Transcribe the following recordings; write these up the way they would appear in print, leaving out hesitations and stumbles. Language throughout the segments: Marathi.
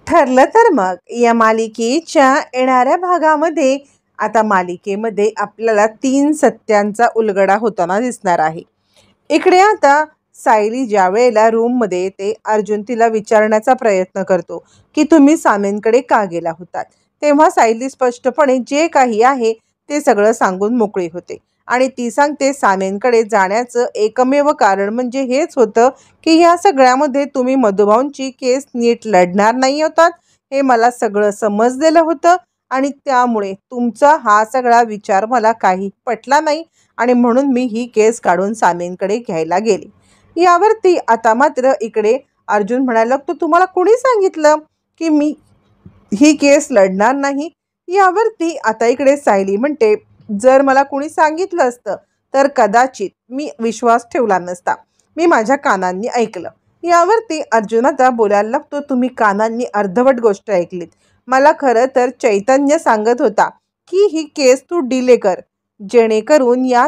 ठरलं तर मग या मालिकेच्या येणाऱ्या भागामध्ये आता मालिकेमध्ये आपल्याला 3 सत्यांचा उलगडा होताना दिसणार आहे. इकडे आता सायली ज्या वेळेला रूममध्ये येते, अर्जुन तिला विचारण्याचा प्रयत्न करतो की तुम्ही सामेंकडे का गेला होतात. तेव्हा सायली स्पष्टपणे जे काही आहे ते सगळं सांगून मोकळी होते आणि ती सांगते सामेंकडे जाण्याचं एकमेव कारण म्हणजे हेच होतं की या सगळ्यामध्ये तुम्ही मधुभाऊंची केस नीट लढणार नाही होतात हे मला सगळं समजलेलं होतं आणि त्यामुळे तुमचा हा सगळा विचार मला काही पटला नाही आणि म्हणून मी ही केस काढून सामेंकडे घ्यायला गेले. यावरती आता मात्र इकडे अर्जुन म्हणायला लागतो, तुम्हाला कोणी सांगितलं की मी ही केस लढणार नाही. यावरती आता इकडे सायली म्हणते, जर मला कोणी सांगितलं असतं तर कदाचित मी विश्वास ठेवला नसता, मी माझ्या कानांनी ऐकलं. यावरती अर्जुन आता बोलायला लागतो, तुम्ही कानांनी अर्धवट गोष्ट ऐकलीत. मला खरं तर चैतन्य सांगत होता की ही केस तू डिले कर, जेणेकरून या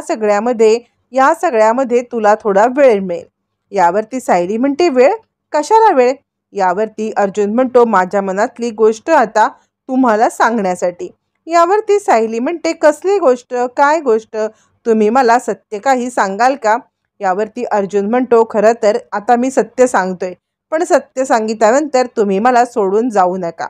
सगळ्यामध्ये तुला थोडा वेळ मिळेल. यावरती सायली म्हणते, वेळ कशाला वेळ. यावरती अर्जुन म्हणतो, माझ्या मनातली गोष्ट आता तुम्हाला सांगण्यासाठी. यावरती सायली म्हणते, कसली गोष्ट, काय गोष्ट, तुम्ही मला सत्य काही सांगाल का. यावरती अर्जुन म्हणतो, खरं तर आता मी सत्य सांगतोय, पण सत्य सांगितल्यानंतर तुम्ही मला सोडून जाऊ नका.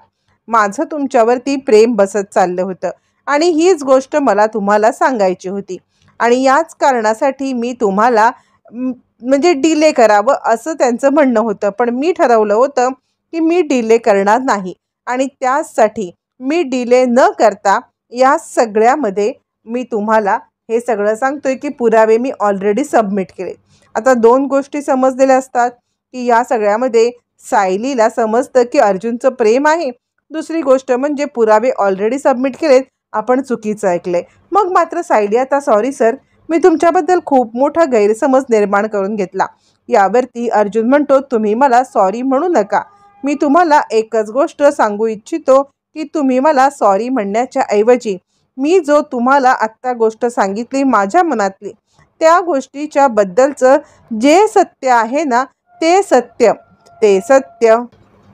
माझं तुमच्यावरती प्रेम बसत चाललं होतं आणि हीच गोष्ट मला तुम्हाला सांगायची होती आणि याच कारणासाठी मी तुम्हाला म्हणजे डिले करावं असं त्यांचं म्हणणं होतं. पण मी ठरवलं होतं की मी डिले करणार नाही आणि त्यासाठी मी डिले न करता या सगळ्यामध्ये मी तुम्हाला हे सगळं सांगतोय की पुरावे मी ऑलरेडी सबमिट केले. आता 2 गोष्टी समजलेल्या असतात की या सगळ्यामध्ये सायलीला समजतं की अर्जुनचं प्रेम आहे. दुसरी गोष्ट म्हणजे पुरावे ऑलरेडी सबमिट केलेत, आपण चुकीचं ऐकलंय. मग मात्र सायली आता, सॉरी सर, मी तुमच्याबद्दल खूप मोठा गैरसमज निर्माण करून घेतला. यावरती अर्जुन म्हणतो, तुम्ही मला सॉरी म्हणू नका. मी तुम्हाला एकच गोष्ट सांगू इच्छितो की तुम्ही मला सॉरी म्हणण्याच्या ऐवजी मी जो तुम्हाला आत्ता गोष्ट सांगितली माझ्या मनातली, त्या गोष्टीच्या बद्दलचं जे सत्य आहे ना, ते सत्य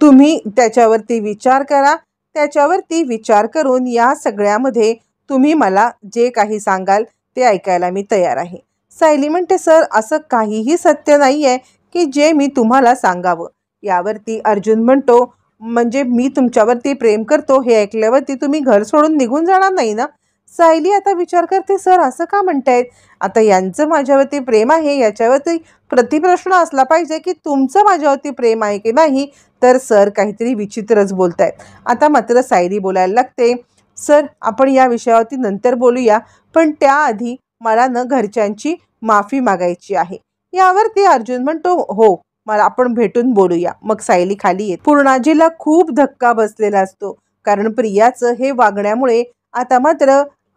तुम्ही त्याच्यावरती विचार करा. त्याच्यावरती विचार करून या सगळ्यामध्ये तुम्ही मला जे काही सांगाल ते ऐकायला मी तयार आहे. सायली म्हणते, सर असं काहीही सत्य नाही आहे की जे मी तुम्हाला सांगावं. यावरती अर्जुन म्हणतो, म्हणजे मी तुमच्यावरती प्रेम करतो हे ऐकल्यावरती तुम्ही घर सोडून निघून जाणार नाही ना. सायली आता विचार करते, सर असं का म्हणतायत. आता यांचं माझ्यावरती प्रेम आहे याच्यावरती प्रतिप्रश्न असला पाहिजे की तुमचं माझ्यावरती प्रेम आहे की नाही, तर सर काहीतरी विचित्रच बोलतायत. आता मात्र सायली बोलायला लागते, सर आपण या विषयावरती नंतर बोलूया, पण त्याआधी मला घरच्यांची माफी मागायची आहे. यावरती अर्जुन म्हणतो, हो मला आपण भेटून बोलूया. मग सायली खाली येते. पूर्णाजीला खूप धक्का बसलेला असतो कारण प्रियाचं हे वागण्यामुळे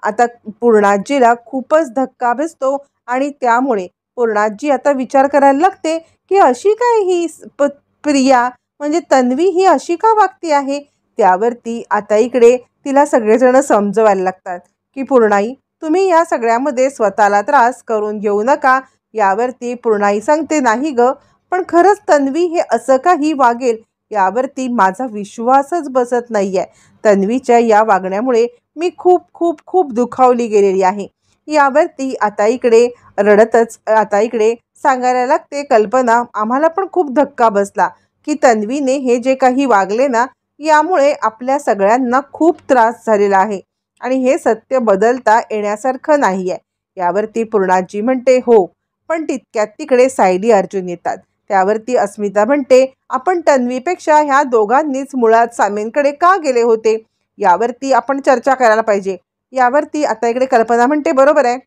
आता पूर्णाजीला खूपच धक्का बसतो आणि त्यामुळे पूर्णाजी आता विचार करायला लागते की अशी काय ही प्रिया म्हणजे तन्वी ही अशी का वागती आहे. त्यावरती आता इकडे तिला सगळेजण समजवायला लागतात की पूर्णाई, तुम्ही या सगळ्यामध्ये स्वतःला त्रास करून घेऊ नका. यावरती पूर्णाई सांगते, नाही ग, पण खरंच तन्वी हे असं काही वागेल यावरती माझा विश्वासच बसत नाहीये. तन्वीच्या या वागण्यामुळे मी खूप खूप खूप दुखावली गेलेली आहे. यावरती आता इकडे रडतच आता इकडे सांगायला लागते, कल्पना आम्हाला पण खूप धक्का बसला की तन्वीने हे जे काही वागले ना, यामुळे आपल्या सगळ्यांना खूप त्रास झालेला आहे आणि हे सत्य बदलता येण्यासारखं नाही आहे. यावरती पूर्णाजी म्हणते, हो, पण तितक्यात तिकडे सायली अर्जुन येतात. त्यावरती अस्मिता म्हणते, आपण तन्वीपेक्षा ह्या दोघांनीच मुळात सामेंकडे का गेले होते यावरती आपण चर्चा करायला पाहिजे. यावरती आता इकडे कल्पना म्हणते, बरोबर आहे,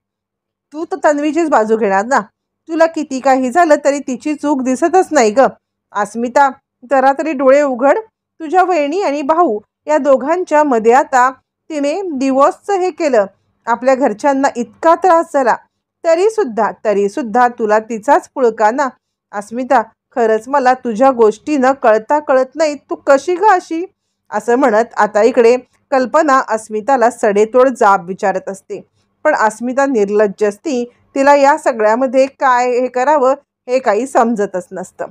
तू तर तन्वीचीच बाजू घेणार ना, तुला किती काही झालं तरी तिची चूक दिसतच नाही ग. अस्मिता, जरा तरी डोळे उघड. तुझ्या वहिनी आणि भाऊ या दोघांच्या मध्ये आता तिने डिवोर्सचं हे केलं, आपल्या घरच्यांना इतका त्रास झाला तरी सुद्धा तुला तिचाच पुळका ना. अस्मिता, खरंच मला तुझ्या गोष्टी न कळता कळत नाही, तू कशी ग अशी. असं म्हणत आता इकडे कल्पना अस्मिताला सडेतोड जाब विचारत असते. पण अस्मिता निर्लज्ज असती, तिला या सगळ्यामध्ये काय हे करावं हे काही समजतच नसतं.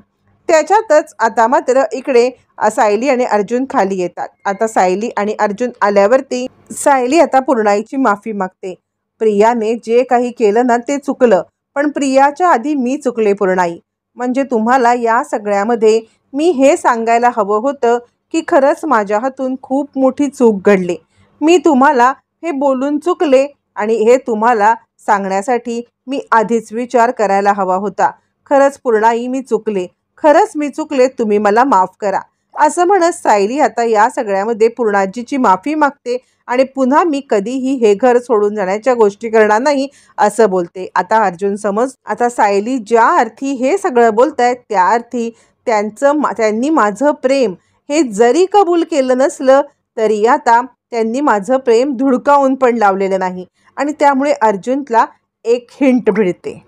त्याच्यातच आता मात्र इकडे सायली आणि अर्जुन खाली येतात. आता सायली आणि अर्जुन आल्यावरती सायली आता पूर्णाईची माफी मागते. प्रियाने जे काही केलं ना ते चुकलं, पण प्रियाच्या आधी मी चुकले पूर्णाई. म्हणजे तुम्हाला या सगळ्यामध्ये मी हे सांगायला हवं होतं की खरंच माझ्या हातून खूप मोठी चूक घडली. मी तुम्हाला हे बोलून चुकले आणि हे तुम्हाला सांगण्यासाठी मी आधीच विचार करायला हवा होता. खरंच पूर्णाई मी चुकले, खरंच मी चुकले, तुम्ही मला माफ करा. असं म्हणत सायली आता या सगळ्यामध्ये पूर्णाजीची माफी मागते आणि पुन्हा मी कधीही हे घर सोडून जाण्याच्या गोष्टी करणार नाही असं बोलते. आता अर्जुन समज आता सायली ज्या अर्थी हे सगळं बोलतायत त्या अर्थी त्यांनी माझं प्रेम हे जरी कबूल केलं नसलं तरी आता त्यांनी माझं प्रेम धुडकावून पण लावलेलं नाही आणि त्यामुळे अर्जुनला एक हिंट मिळते.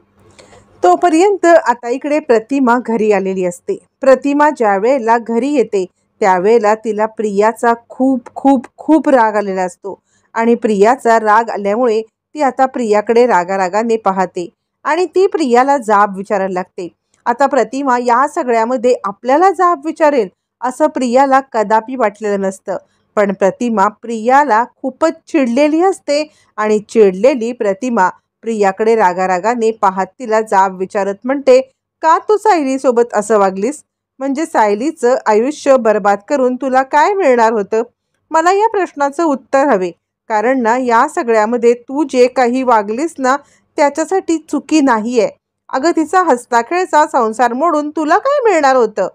तोपर्यंत आता इकडे प्रतिमा घरी आलेली असते. प्रतिमा ज्या वेळेला घरी येते त्यावेळेला तिला प्रियाचा खूप खूप खूप राग आलेला असतो आणि प्रियाचा राग आल्यामुळे ती आता प्रियाकडे रागारागाने पाहते आणि ती प्रियाला जाब विचारायला लागते. आता प्रतिमा या सगळ्यामध्ये आपल्याला जाब विचारेल असं प्रियाला कदापि वाटलेलं नसतं, पण प्रतिमा प्रियाला खूपच चिडलेली असते आणि चिडलेली प्रतिमा प्रियाकडे रागारागाने पाहत तिला जाब विचारत म्हणते, का तू सायलीसोबत असं वागलीस? म्हणजे सायलीचं आयुष्य बर्बाद करून तुला काय मिळणार होतं? मला या प्रश्नाचं उत्तर हवे, कारण ना या सगळ्यामध्ये तू जे काही वागलीस ना त्याच्यासाठी चुकी नाही आहे. अगं तिचा हसताखेळचा संसार मोडून तुला काय मिळणार होतं?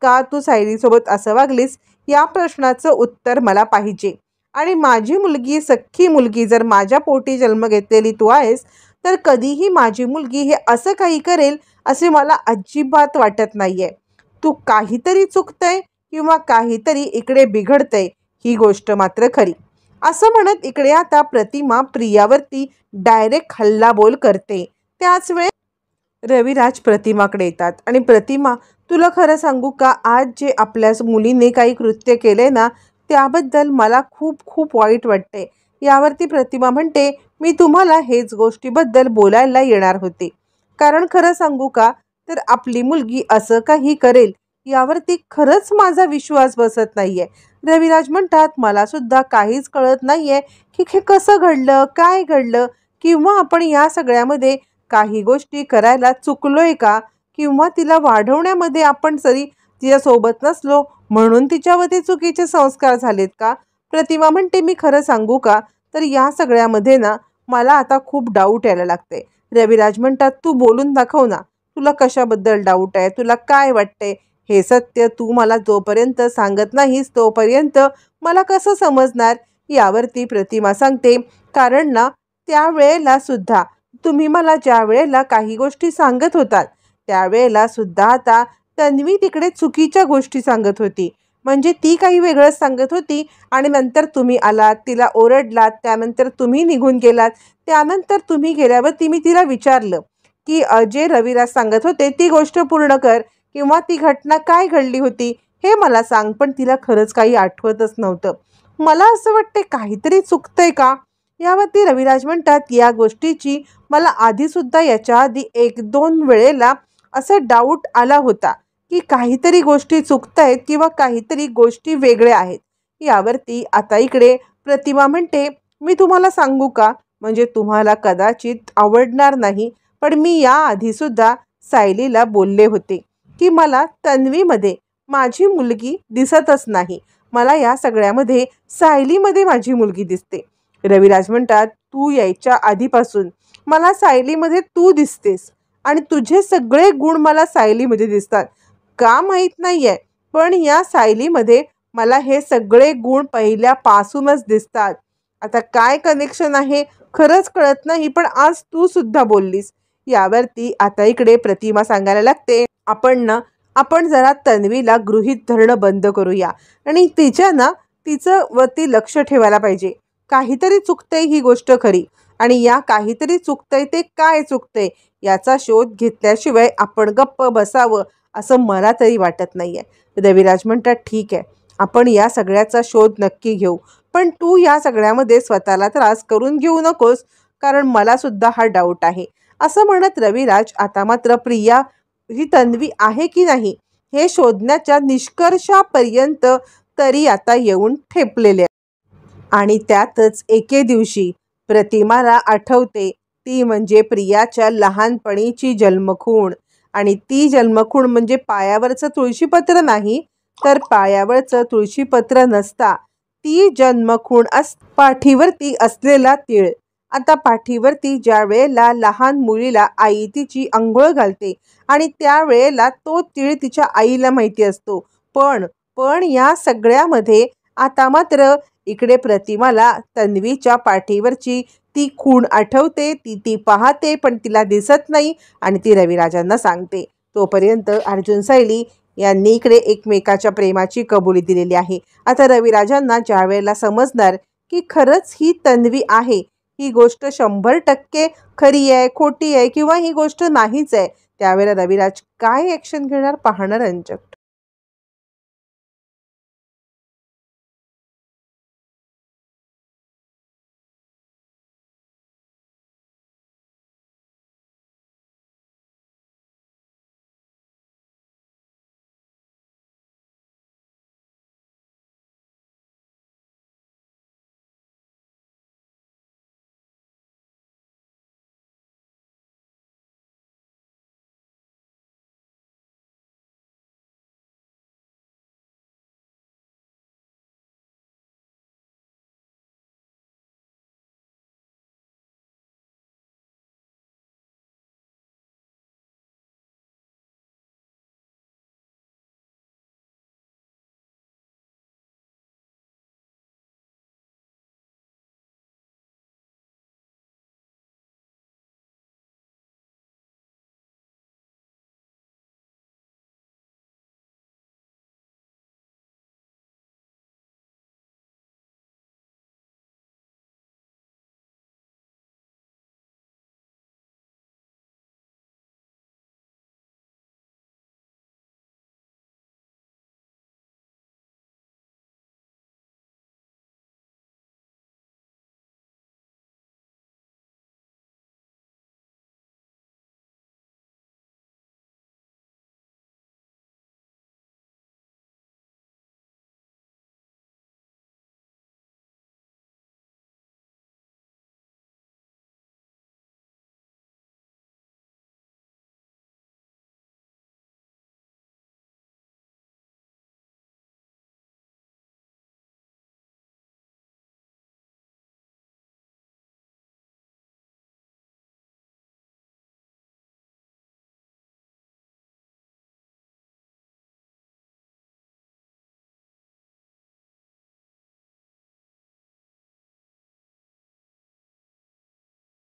का तू सायलीसोबत असं वागलीस या प्रश्नाचं उत्तर मला पाहिजे. आणि माझी मुलगी, सख्खी मुलगी, जर माझ्या पोटी जन्म घेतलेली तू आहेस तर कधीही माझी मुलगी हे असं काही करेल असे मला अजिबात वाटत नाहीये. तू काहीतरी चुकतंय किंवा काहीतरी इकडे बिघडतंय ही गोष्ट मात्र खरी. असं म्हणत इकडे आता प्रतिमा प्रियावरती डायरेक्ट हल्लाबोल करते. त्याच वेळी रविराज प्रतिमाकडे येतात आणि प्रतिमा, तुला खरं सांगू का, आज जे आपल्या मुलीने काही कृत्य केले ना त्याबद्दल मला खूप खूप वाईट वाटते. यावरती प्रतिमा म्हणते, मी तुम्हाला हेच गोष्टीबद्दल बोलायला येणार होते, कारण खरं सांगू का तर आपली मुलगी असं काही करेल यावरती खरंच माझा विश्वास बसत नाहीये. रविराज म्हणतात, मला सुद्धा काहीच कळत नाहीये की हे कसं घडलं, काय घडलं, किंवा आपण या सगळ्यामध्ये काही गोष्टी करायला चुकलोय का, किंवा तिला वाढवण्यामध्ये आपण जरी तिच्यासोबत नसलो म्हणून तिच्यावरती चुकीचे संस्कार झालेत का? प्रतिमा म्हणते, मी खरं सांगू का तर या सगळ्यामध्ये ना मला आता खूप डाऊट यायला लागते. रविराज म्हणतात, तू बोलून दाखव ना, तुला कशाबद्दल डाऊट आहे, तुला काय वाटतंय? हे सत्य तू मला जोपर्यंत सांगत नाहीस तोपर्यंत मला कसं समजणार? यावरती प्रतिमा सांगते, कारण ना त्यावेळेला सुद्धा तुम्ही मला ज्या वेळेला काही गोष्टी सांगत होतात त्यावेळेला सुद्धा आता तन्वी तिकडे चुकीच्या गोष्टी सांगत होती. म्हणजे ती काही वेगळंच सांगत होती आणि नंतर तुम्ही आलात, तिला ओरडलात, त्यानंतर तुम्ही निघून गेलात. त्यानंतर तुम्ही गेल्यावरती मी तिला विचारलं की जे रविराज सांगत होते ती गोष्ट पूर्ण कर, किंवा ती घटना काय घडली होती हे मला सांग, पण तिला खरंच काही आठवतच नव्हतं. मला असं वाटते काहीतरी चुकतंय का? यावरती रविराज म्हणतात, या गोष्टीची मला आधीसुद्धा याच्या आधी 1-2 वेळेला असं डाऊट आला होता की काहीतरी गोष्टी चुकतायत किंवा काहीतरी गोष्टी वेगळ्या आहेत. यावरती आता इकडे प्रतिमा म्हणते, मी तुम्हाला सांगू का, म्हणजे तुम्हाला कदाचित आवडणार नाही, पण मी याआधीसुद्धा सायलीला बोलले होते की मला तन्वीमध्ये माझी मुलगी दिसतच नाही, मला या सगळ्यामध्ये सायलीमध्ये माझी मुलगी दिसते. रविराज म्हणतात, तू यायच्या आधीपासून मला सायलीमध्ये तू दिसतेस आणि तुझे सगळे गुण मला सायलीमध्ये दिसतात. का माहीत नाहीये, पण या सायलीमध्ये मला हे सगळे गुण पहिल्यापासूनच दिसतात. आता काय कनेक्शन आहे खरंच कळत नाही, पण आज तू सुद्धा बोललीस. यावरती आता इकडे प्रतिमा सांगायला लागते, आपण जरा तन्वीला गृहीत धरणं बंद करूया आणि तिचं वरती लक्ष ठेवायला पाहिजे. काहीतरी चुकतंय ही गोष्ट खरी, आणि या काहीतरी चुकतंय ते काय चुकतंय याचा शोध घेतल्याशिवाय आपण गप्प बसावं असं मला तरी वाटत नाहीये. रविराज म्हणतात, ठीक आहे, आपण या सगळ्याचा शोध नक्की घेऊ, पण तू या सगळ्यामध्ये स्वतःला त्रास करून घेऊ नकोस, कारण मला सुद्धा हा डाऊट आहे. असं म्हणत रविराज आता मात्र प्रिया ही तन्वी आहे की नाही हे शोधण्याच्या निष्कर्षापर्यंत तरी आता येऊन ठेपलेले आहे। आणि त्यातच एके दिवशी प्रतिमाला आठवते ती म्हणजे प्रियाच्या लहानपणीची जन्मखूण। आणि ती जन्मखूण म्हणजे पायावरचं तुळशीपत्र नाही, तर पायावरचं तुळशीपत्र नसता ती जन्मखूण पाठीवरती असलेला तीळ। आता पाठीवरती ज्या वेळेला लहान मुलीला आई तिची अंघोळ घालते आणि त्यावेळेला तो तीळ तिच्या आईला माहिती असतो। पण या सगळ्यामध्ये आता मात्र इकडे प्रतिमाला तन्वीच्या पाठीवरची ती खूण आठवते, ती पाहते, पण तिला दिसत नाही आणि ती रविराजांना सांगते। तोपर्यंत अर्जुन सायली यांनी इकडे एकमेकाच्या प्रेमाची कबुली दिलेली आहे। आता रविराजांना ज्या वेळेला समजणार की खरंच ही तन्वी आहे, ही गोष्ट 100% खरी आहे, खोटी आहे किंवा ही गोष्ट नाहीच आहे, त्यावेळेला रविराज काय ॲक्शन घेणार पाहणं रंजक